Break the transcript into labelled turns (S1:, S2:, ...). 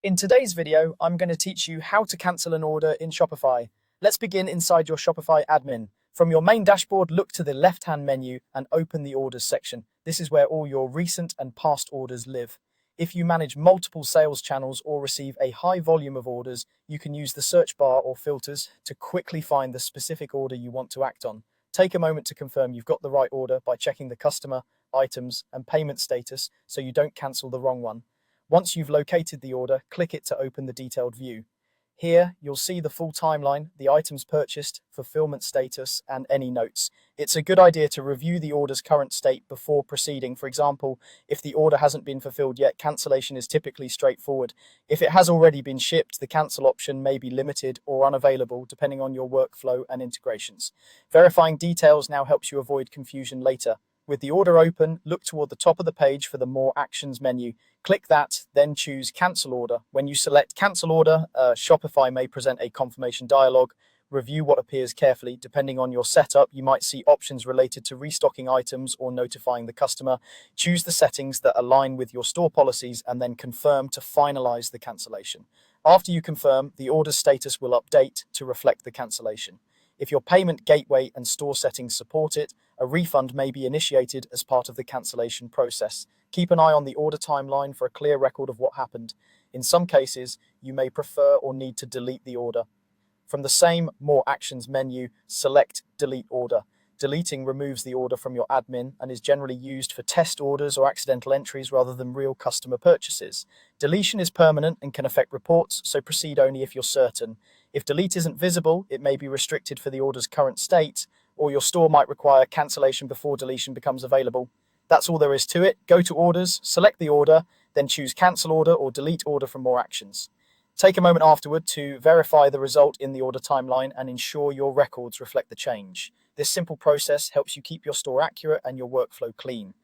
S1: In today's video, I'm going to teach you how to cancel an order in Shopify. Let's begin inside your Shopify admin. From your main dashboard, look to the left-hand menu and open the orders section. This is where all your recent and past orders live. If you manage multiple sales channels or receive a high volume of orders, you can use the search bar or filters to quickly find the specific order you want to act on. Take a moment to confirm you've got the right order by checking the customer, items, and payment status so you don't cancel the wrong one. Once you've located the order, click it to open the detailed view. Here, you'll see the full timeline, the items purchased, fulfillment status, and any notes. It's a good idea to review the order's current state before proceeding. For example, if the order hasn't been fulfilled yet, cancellation is typically straightforward. If it has already been shipped, the cancel option may be limited or unavailable depending on your workflow and integrations. Verifying details now helps you avoid confusion later. With the order open, look toward the top of the page for the More Actions menu. Click that, then choose Cancel Order. When you select Cancel Order, Shopify may present a confirmation dialog. Review what appears carefully. Depending on your setup, you might see options related to restocking items or notifying the customer. Choose the settings that align with your store policies and then confirm to finalize the cancellation. After you confirm, the order's status will update to reflect the cancellation. If your payment gateway and store settings support it, a refund may be initiated as part of the cancellation process. Keep an eye on the order timeline for a clear record of what happened. In some cases, you may prefer or need to delete the order. From the same More Actions menu, select Delete Order. Deleting removes the order from your admin and is generally used for test orders or accidental entries rather than real customer purchases. Deletion is permanent and can affect reports, so proceed only if you're certain. If delete isn't visible, it may be restricted for the order's current state, or your store might require cancellation before deletion becomes available. That's all there is to it. Go to Orders, select the order, then choose Cancel Order or Delete Order from More Actions. Take a moment afterward to verify the result in the order timeline and ensure your records reflect the change. This simple process helps you keep your store accurate and your workflow clean.